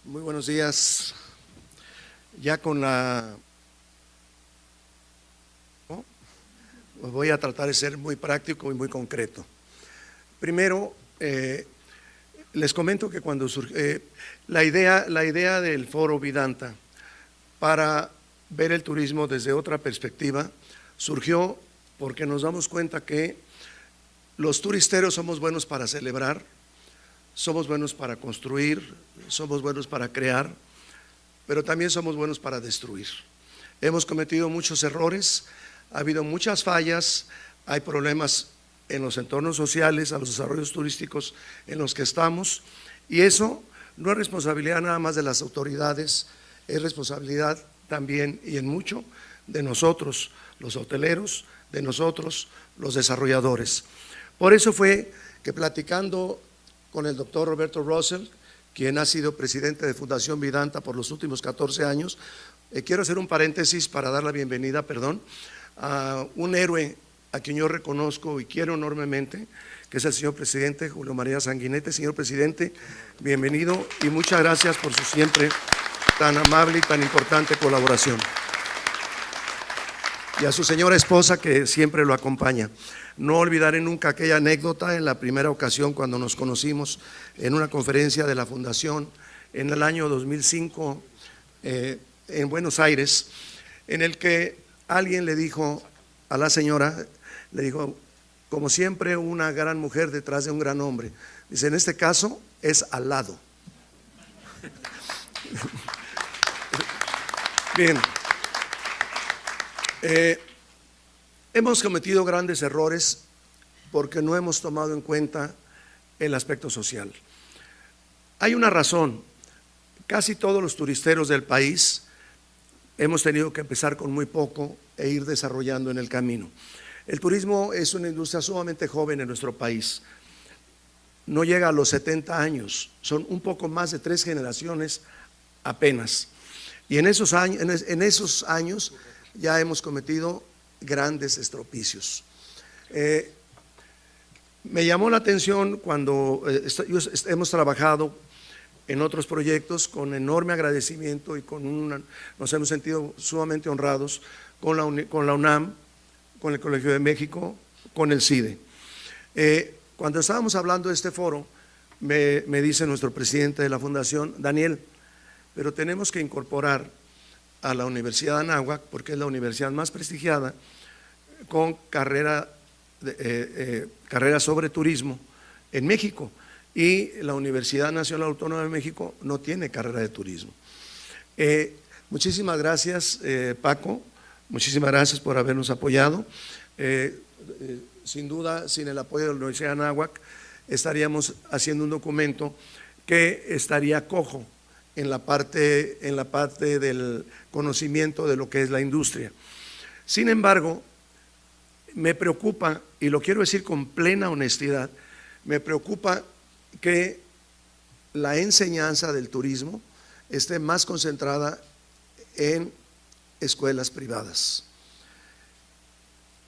Muy buenos días. Ya con la... Voy a tratar de ser muy práctico y muy concreto. Primero, les comento que cuando surge la idea del Foro Vidanta para ver el turismo desde otra perspectiva surgió porque nos damos cuenta que los turisteros somos buenos para celebrar, somos buenos para construir, somos buenos para crear, pero también somos buenos para destruir. Hemos cometido muchos errores, ha habido muchas fallas, hay problemas en los entornos sociales, a los desarrollos turísticos en los que estamos, y eso no es responsabilidad nada más de las autoridades, es responsabilidad también y en mucho de nosotros, los hoteleros, de nosotros, los desarrolladores. Por eso fue que platicando con el doctor Roberto Russell, quien ha sido presidente de Fundación Vidanta por los últimos 14 años, quiero hacer un paréntesis para dar la bienvenida, a un héroe a quien yo reconozco y quiero enormemente, que es el señor presidente Julio María Sanguinetti. Señor presidente, bienvenido y muchas gracias por su siempre tan amable y tan importante colaboración. Y a su señora esposa, que siempre lo acompaña. No olvidaré nunca aquella anécdota en la primera ocasión cuando nos conocimos en una conferencia de la Fundación en el año 2005 en Buenos Aires, en el que alguien le dijo a la señora, le dijo, como siempre, una gran mujer detrás de un gran hombre. Dice, en este caso es al lado. Bien. Hemos cometido grandes errores porque no hemos tomado en cuenta el aspecto social. Hay una razón, casi todos los turisteros del país hemos tenido que empezar con muy poco e ir desarrollando en el camino. El turismo es una industria sumamente joven en nuestro país, no llega a los 70 años, son un poco más de 3 generaciones apenas. Y en esos años ya hemos cometido grandes estropicios. Me llamó la atención cuando hemos trabajado en otros proyectos con enorme agradecimiento y nos hemos sentido sumamente honrados con la UNAM, con el Colegio de México, con el CIDE. Cuando estábamos hablando de este foro, me dice nuestro presidente de la Fundación, Daniel, pero tenemos que incorporar a la Universidad de Anáhuac, porque es la universidad más prestigiada, con carrera sobre turismo en México, y la Universidad Nacional Autónoma de México no tiene carrera de turismo. Muchísimas gracias, Paco, muchísimas gracias por habernos apoyado. Sin duda, sin el apoyo de la Universidad de Anáhuac, estaríamos haciendo un documento que estaría cojo en la parte del conocimiento de lo que es la industria. Sin embargo, me preocupa, y lo quiero decir con plena honestidad, me preocupa que la enseñanza del turismo esté más concentrada en escuelas privadas.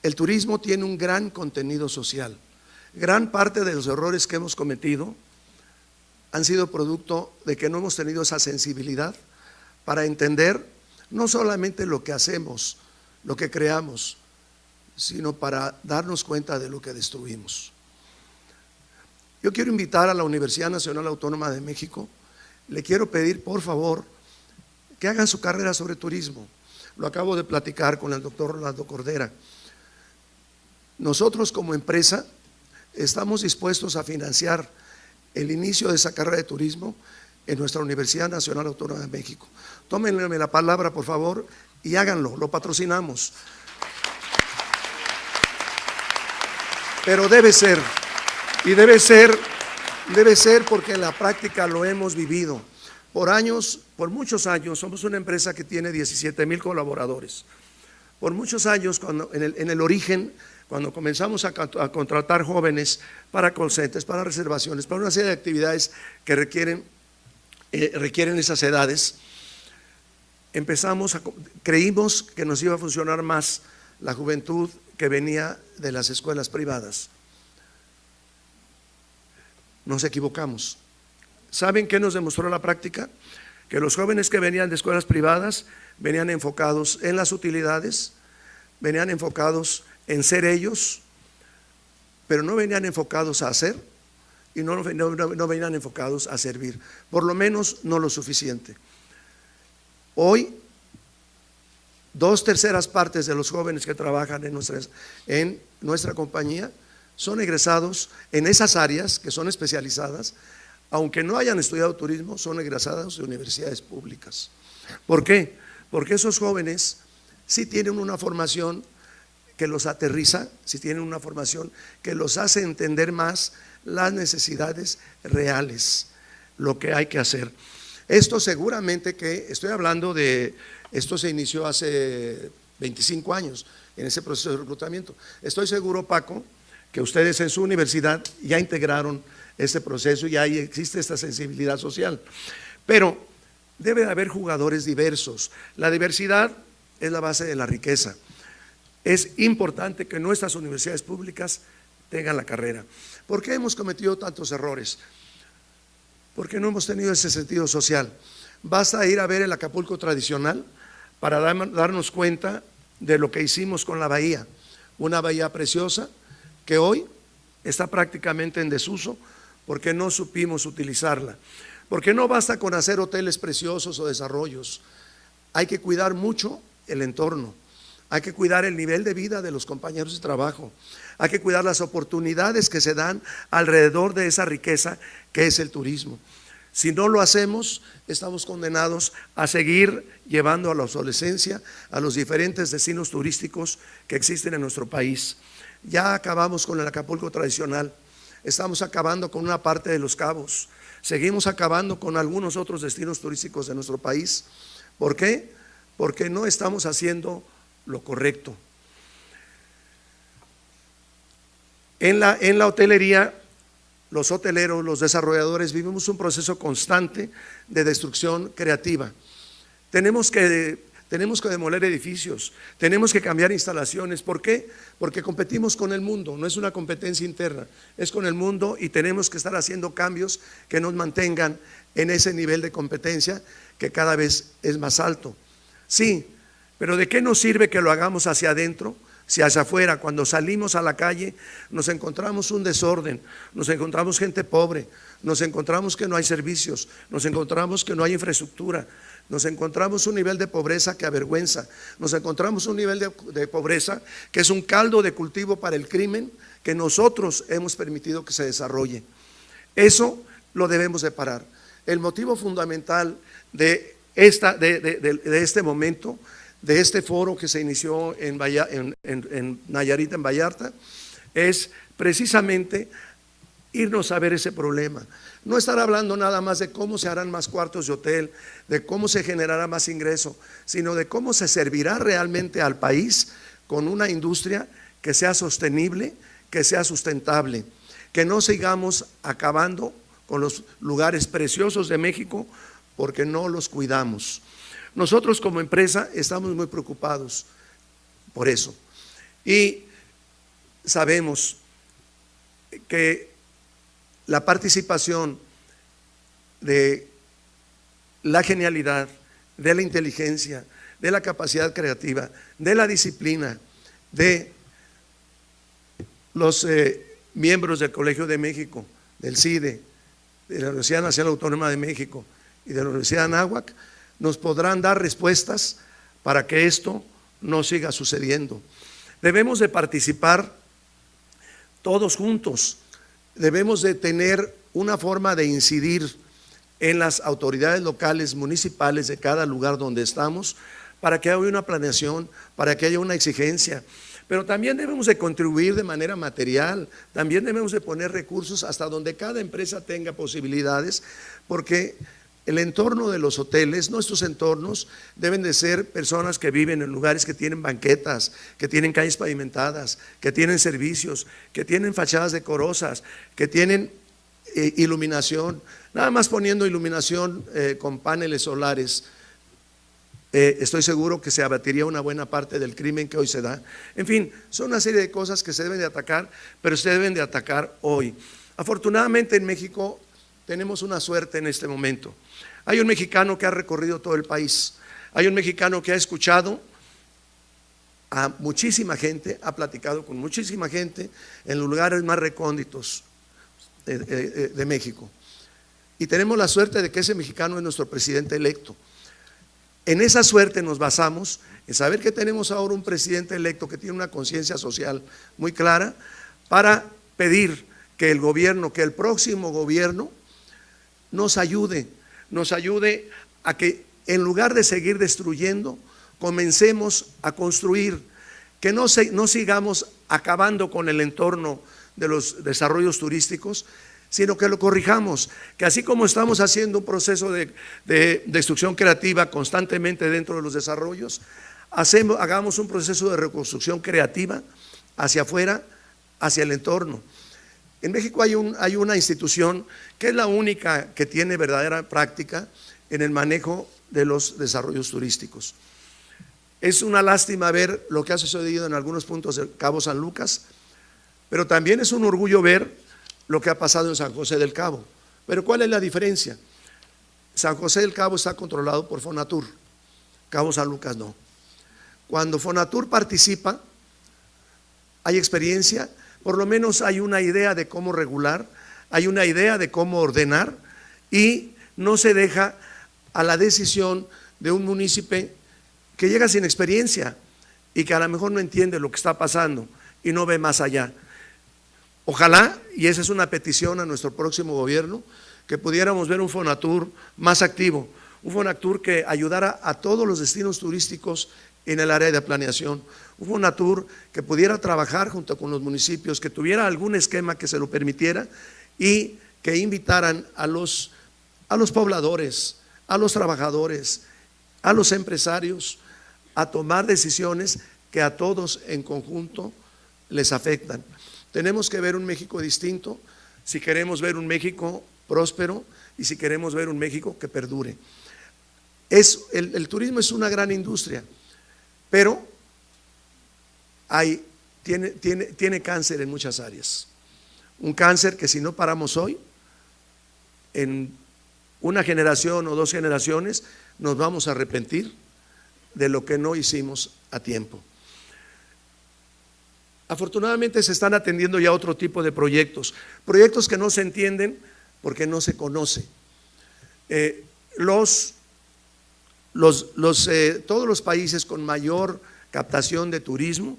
El turismo tiene un gran contenido social. Gran parte de los errores que hemos cometido han sido producto de que no hemos tenido esa sensibilidad para entender no solamente lo que hacemos, lo que creamos, sino para darnos cuenta de lo que destruimos. Yo quiero invitar a la Universidad Nacional Autónoma de México, le quiero pedir por favor que hagan su carrera sobre turismo. Lo acabo de platicar con el doctor Rolando Cordera. Nosotros como empresa estamos dispuestos a financiar el inicio de esa carrera de turismo en nuestra Universidad Nacional Autónoma de México. Tómenme la palabra, por favor, y háganlo, lo patrocinamos. Pero debe ser, y debe ser porque en la práctica lo hemos vivido. Por muchos años, somos una empresa que tiene 17,000 colaboradores. Por muchos años, en el origen, cuando comenzamos a contratar jóvenes para call centers, para reservaciones, para una serie de actividades que requieren esas edades, creímos que nos iba a funcionar más la juventud que venía de las escuelas privadas. Nos equivocamos. ¿Saben qué nos demostró la práctica? que los jóvenes que venían de escuelas privadas venían enfocados en las utilidades, venían enfocados en ser ellos, pero no venían enfocados a hacer y no venían enfocados a servir, por lo menos no lo suficiente. Hoy, 2/3 partes de los jóvenes que trabajan en nuestra compañía son egresados en esas áreas que son especializadas, aunque no hayan estudiado turismo, son egresados de universidades públicas. ¿Por qué? Porque esos jóvenes sí tienen una formación que los aterriza, sí tienen una formación que los hace entender más las necesidades reales, lo que hay que hacer. Esto seguramente que, estoy hablando de, esto se inició hace 25 años en ese proceso de reclutamiento. Estoy seguro, Paco, que ustedes en su universidad ya integraron este proceso y ahí existe esta sensibilidad social. Pero debe de haber jugadores diversos. La diversidad es la base de la riqueza. Es importante que nuestras universidades públicas tengan la carrera. ¿Por qué hemos cometido tantos errores? Porque no hemos tenido ese sentido social. Basta ir a ver el Acapulco tradicional para darnos cuenta de lo que hicimos con la bahía, una bahía preciosa que hoy está prácticamente en desuso porque no supimos utilizarla. Porque no basta con hacer hoteles preciosos o desarrollos, hay que cuidar mucho el entorno, hay que cuidar el nivel de vida de los compañeros de trabajo, hay que cuidar las oportunidades que se dan alrededor de esa riqueza que es el turismo. Si no lo hacemos, estamos condenados a seguir llevando a la obsolescencia a los diferentes destinos turísticos que existen en nuestro país. Ya acabamos con el Acapulco tradicional, estamos acabando con una parte de Los Cabos, seguimos acabando con algunos otros destinos turísticos de nuestro país. ¿Por qué? Porque no estamos haciendo lo correcto. En la hotelería, los hoteleros, los desarrolladores, vivimos un proceso constante de destrucción creativa. Tenemos que demoler edificios, tenemos que cambiar instalaciones. ¿Por qué? Porque competimos con el mundo, no es una competencia interna, es con el mundo y tenemos que estar haciendo cambios que nos mantengan en ese nivel de competencia que cada vez es más alto. Sí, pero ¿de qué nos sirve que lo hagamos hacia adentro? Si hacia afuera, cuando salimos a la calle, nos encontramos un desorden, nos encontramos gente pobre, nos encontramos que no hay servicios, nos encontramos que no hay infraestructura, nos encontramos un nivel de pobreza que avergüenza, nos encontramos un nivel de pobreza que es un caldo de cultivo para el crimen que nosotros hemos permitido que se desarrolle. Eso lo debemos de parar. El motivo fundamental de este momento, de este foro que se inició en Nayarit, en Vallarta, es precisamente irnos a ver ese problema. No estar hablando nada más de cómo se harán más cuartos de hotel, de cómo se generará más ingreso, sino de cómo se servirá realmente al país con una industria que sea sostenible, que sea sustentable, que no sigamos acabando con los lugares preciosos de México porque no los cuidamos. Nosotros como empresa estamos muy preocupados por eso y sabemos que la participación de la genialidad, de la inteligencia, de la capacidad creativa, de la disciplina, de los miembros del Colegio de México, del CIDE, de la Universidad Nacional Autónoma de México y de la Universidad de Anáhuac, nos podrán dar respuestas para que esto no siga sucediendo. Debemos de participar todos juntos, debemos de tener una forma de incidir en las autoridades locales, municipales de cada lugar donde estamos, para que haya una planeación, para que haya una exigencia, pero también debemos de contribuir de manera material, también debemos de poner recursos hasta donde cada empresa tenga posibilidades, porque el entorno de los hoteles, nuestros entornos, deben de ser personas que viven en lugares que tienen banquetas, que tienen calles pavimentadas, que tienen servicios, que tienen fachadas decorosas, que tienen iluminación. Nada más poniendo iluminación con paneles solares, estoy seguro que se abatiría una buena parte del crimen que hoy se da. En fin, son una serie de cosas que se deben de atacar, pero se deben de atacar hoy. Afortunadamente en México tenemos una suerte en este momento. Hay un mexicano que ha recorrido todo el país, hay un mexicano que ha escuchado a muchísima gente, ha platicado con muchísima gente en los lugares más recónditos de México. Y tenemos la suerte de que ese mexicano es nuestro presidente electo. En esa suerte nos basamos en saber que tenemos ahora un presidente electo que tiene una conciencia social muy clara para pedir que el gobierno, que el próximo gobierno nos ayude a que en lugar de seguir destruyendo, comencemos a construir, que no sigamos acabando con el entorno de los desarrollos turísticos, sino que lo corrijamos, que así como estamos haciendo un proceso de destrucción creativa constantemente dentro de los desarrollos, hagamos un proceso de reconstrucción creativa hacia afuera, hacia el entorno. En México hay una institución que es la única que tiene verdadera práctica en el manejo de los desarrollos turísticos. Es una lástima ver lo que ha sucedido en algunos puntos del Cabo San Lucas, pero también es un orgullo ver lo que ha pasado en San José del Cabo. Pero ¿cuál es la diferencia? San José del Cabo está controlado por Fonatur, Cabo San Lucas no. Cuando Fonatur participa, hay experiencia, por lo menos hay una idea de cómo regular, hay una idea de cómo ordenar y no se deja a la decisión de un municipio que llega sin experiencia y que a lo mejor no entiende lo que está pasando y no ve más allá. Ojalá, y esa es una petición a nuestro próximo gobierno, que pudiéramos ver un Fonatur más activo, un Fonatur que ayudara a todos los destinos turísticos en el área de planeación, un Fonatur que pudiera trabajar junto con los municipios, que tuviera algún esquema que se lo permitiera y que invitaran a los pobladores, a los trabajadores, a los empresarios a tomar decisiones que a todos en conjunto les afectan. Tenemos que ver un México distinto si queremos ver un México próspero y si queremos ver un México que perdure. El turismo es una gran industria, pero tiene cáncer en muchas áreas. Un cáncer que si no paramos hoy, en una generación o 2 generaciones, nos vamos a arrepentir de lo que no hicimos a tiempo. Afortunadamente se están atendiendo ya otro tipo de proyectos que no se entienden porque no se conoce. Todos los países con mayor captación de turismo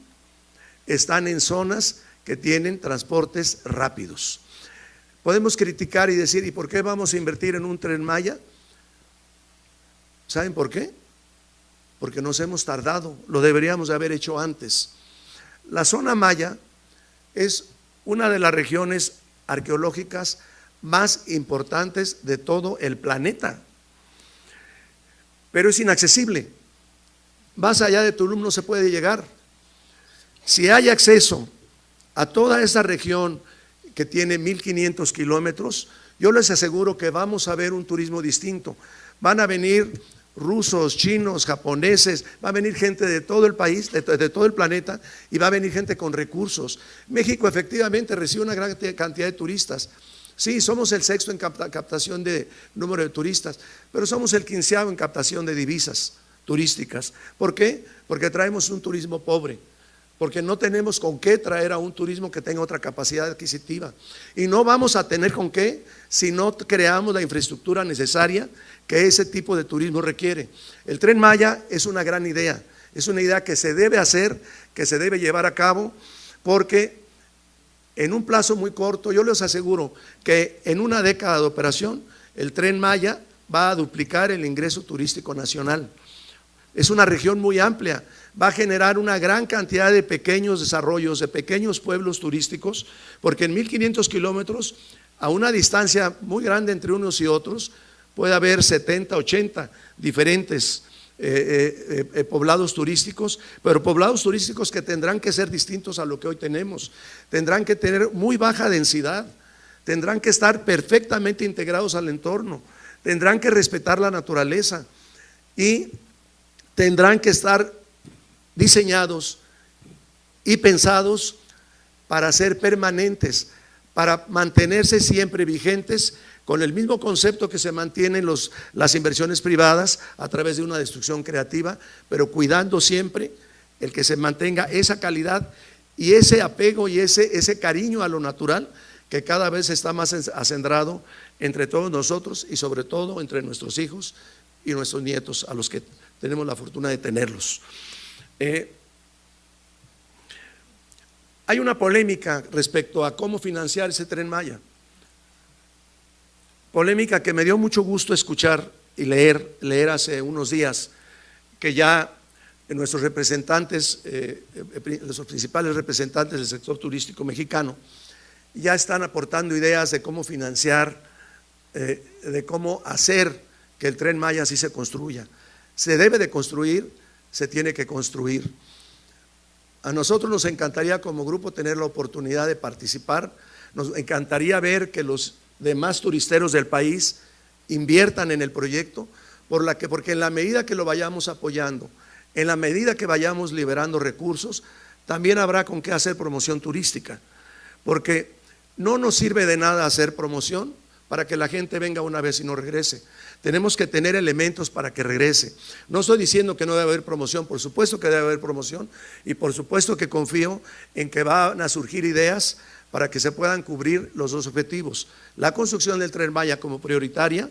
están en zonas que tienen transportes rápidos. Podemos criticar y decir, ¿y por qué vamos a invertir en un Tren Maya? ¿Saben por qué? Porque nos hemos tardado, lo deberíamos de haber hecho antes. La zona maya es una de las regiones arqueológicas más importantes de todo el planeta, pero es inaccesible. Más allá de Tulum no se puede llegar. Si hay acceso a toda esa región que tiene 1500 kilómetros, yo les aseguro que vamos a ver un turismo distinto. Van a venir rusos, chinos, japoneses, va a venir gente de todo el país, de todo el planeta, y va a venir gente con recursos. México efectivamente recibe una gran cantidad de turistas. Sí, somos el 6º en captación de número de turistas, pero somos el 15º en captación de divisas turísticas. ¿Por qué? Porque traemos un turismo pobre, porque no tenemos con qué traer a un turismo que tenga otra capacidad adquisitiva. Y no vamos a tener con qué si no creamos la infraestructura necesaria que ese tipo de turismo requiere. El Tren Maya es una gran idea, es una idea que se debe hacer, que se debe llevar a cabo, porque en un plazo muy corto, yo les aseguro que en una década de operación, el Tren Maya va a duplicar el ingreso turístico nacional. Es una región muy amplia, va a generar una gran cantidad de pequeños desarrollos, de pequeños pueblos turísticos, porque en 1500 kilómetros, a una distancia muy grande entre unos y otros, puede haber 70, 80 diferentes poblados turísticos, pero poblados turísticos que tendrán que ser distintos a lo que hoy tenemos, tendrán que tener muy baja densidad, tendrán que estar perfectamente integrados al entorno, tendrán que respetar la naturaleza y tendrán que estar diseñados y pensados para ser permanentes, para mantenerse siempre vigentes con el mismo concepto que se mantienen las inversiones privadas a través de una destrucción creativa, pero cuidando siempre el que se mantenga esa calidad y ese apego y ese cariño a lo natural que cada vez está más acendrado entre todos nosotros y sobre todo entre nuestros hijos y nuestros nietos, a los que tenemos la fortuna de tenerlos. Hay una polémica respecto a cómo financiar ese Tren Maya, polémica que me dio mucho gusto escuchar y leer hace unos días, que ya nuestros representantes, los principales representantes del sector turístico mexicano, ya están aportando ideas de cómo financiar, de cómo hacer que el Tren Maya así se construya. Se debe de construir, se tiene que construir. A nosotros nos encantaría como grupo tener la oportunidad de participar, nos encantaría ver que los demás turisteros del país inviertan en el proyecto, porque en la medida que lo vayamos apoyando, en la medida que vayamos liberando recursos, también habrá con qué hacer promoción turística, porque no nos sirve de nada hacer promoción para que la gente venga una vez y no regrese. Tenemos que tener elementos para que regrese. No estoy diciendo que no debe haber promoción, por supuesto que debe haber promoción y por supuesto que confío en que van a surgir ideas para que se puedan cubrir los dos objetivos: la construcción del Tren Maya como prioritaria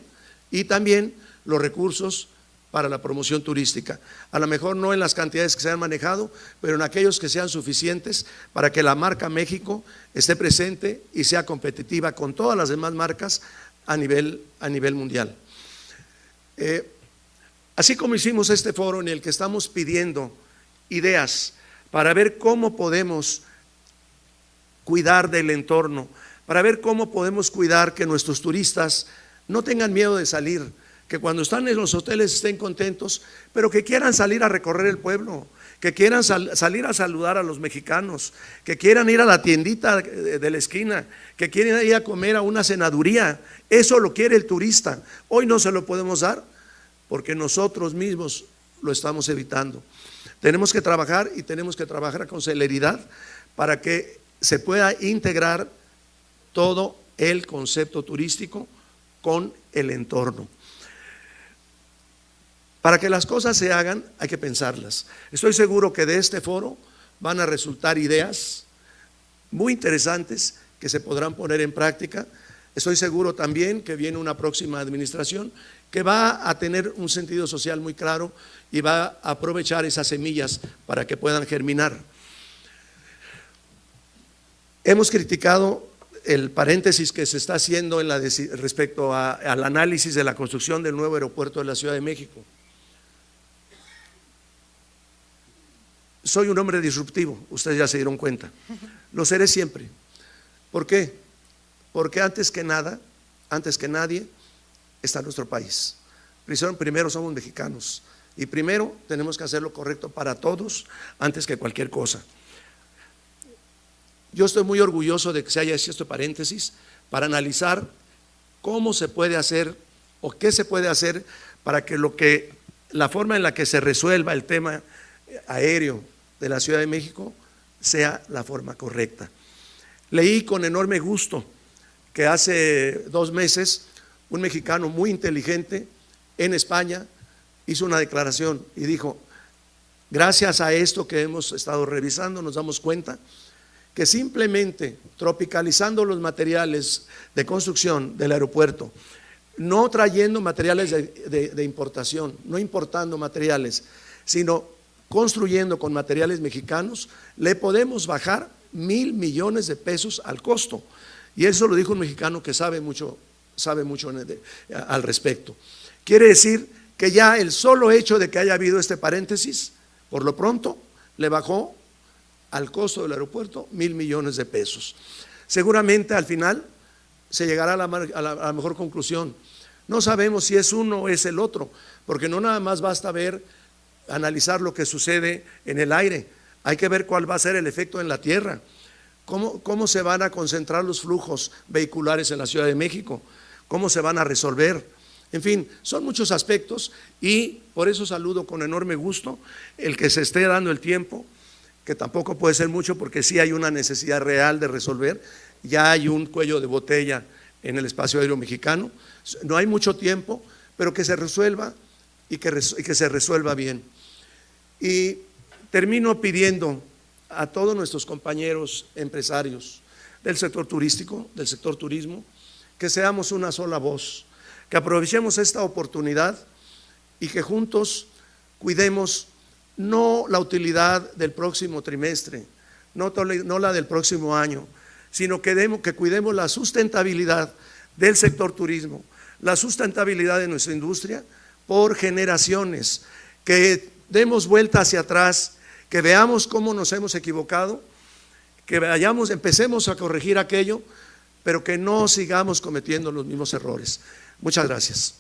y también los recursos para la promoción turística. A lo mejor no en las cantidades que se han manejado, pero en aquellos que sean suficientes para que la marca México esté presente y sea competitiva con todas las demás marcas a nivel mundial. Así como hicimos este foro en el que estamos pidiendo ideas para ver cómo podemos cuidar del entorno, para ver cómo podemos cuidar que nuestros turistas no tengan miedo de salir, que cuando están en los hoteles estén contentos, pero que quieran salir a recorrer el pueblo, que quieran salir a saludar a los mexicanos, que quieran ir a la tiendita de la esquina, que quieran ir a comer a una cenaduría. Eso lo quiere el turista. Hoy no se lo podemos dar porque nosotros mismos lo estamos evitando. Tenemos que trabajar y tenemos que trabajar con celeridad para que se pueda integrar todo el concepto turístico con el entorno. Para que las cosas se hagan hay que pensarlas. Estoy seguro que de este foro van a resultar ideas muy interesantes que se podrán poner en práctica. Estoy seguro también que viene una próxima administración que va a tener un sentido social muy claro y va a aprovechar esas semillas para que puedan germinar. Hemos criticado el paréntesis que se está haciendo respecto al análisis de la construcción del nuevo aeropuerto de la Ciudad de México. Soy un hombre disruptivo, ustedes ya se dieron cuenta. Lo seré siempre. ¿Por qué? Porque antes que nada, antes que nadie, está nuestro país. Primero somos mexicanos y primero tenemos que hacer lo correcto para todos antes que cualquier cosa. Yo estoy muy orgulloso de que se haya hecho este paréntesis para analizar cómo se puede hacer o qué se puede hacer para que la forma en la que se resuelva el tema aéreo de la Ciudad de México sea la forma correcta. Leí con enorme gusto que hace 2 meses un mexicano muy inteligente en España hizo una declaración y dijo: gracias a esto que hemos estado revisando nos damos cuenta que simplemente tropicalizando los materiales de construcción del aeropuerto, no trayendo materiales de importación, no importando materiales, sino construyendo con materiales mexicanos, le podemos bajar 1,000 millones de pesos al costo. Y eso lo dijo un mexicano que sabe mucho al respecto. Quiere decir que ya el solo hecho de que haya habido este paréntesis, por lo pronto, le bajó al costo del aeropuerto 1,000 millones de pesos. Seguramente al final se llegará a la mejor conclusión. No sabemos si es uno o es el otro, porque no nada más basta analizar lo que sucede en el aire, hay que ver cuál va a ser el efecto en la tierra, cómo se van a concentrar los flujos vehiculares en la Ciudad de México, cómo se van a resolver. En fin, son muchos aspectos y por eso saludo con enorme gusto el que se esté dando el tiempo, que tampoco puede ser mucho porque sí hay una necesidad real de resolver, ya hay un cuello de botella en el espacio aéreo mexicano. No hay mucho tiempo, pero que se resuelva y que se resuelva bien. Y termino pidiendo a todos nuestros compañeros empresarios del sector turístico, del sector turismo, que seamos una sola voz, que aprovechemos esta oportunidad y que juntos cuidemos no la utilidad del próximo trimestre, no la del próximo año, sino que cuidemos la sustentabilidad del sector turismo, la sustentabilidad de nuestra industria por generaciones, que demos vuelta hacia atrás, que veamos cómo nos hemos equivocado, que empecemos a corregir aquello, pero que no sigamos cometiendo los mismos errores. Muchas gracias.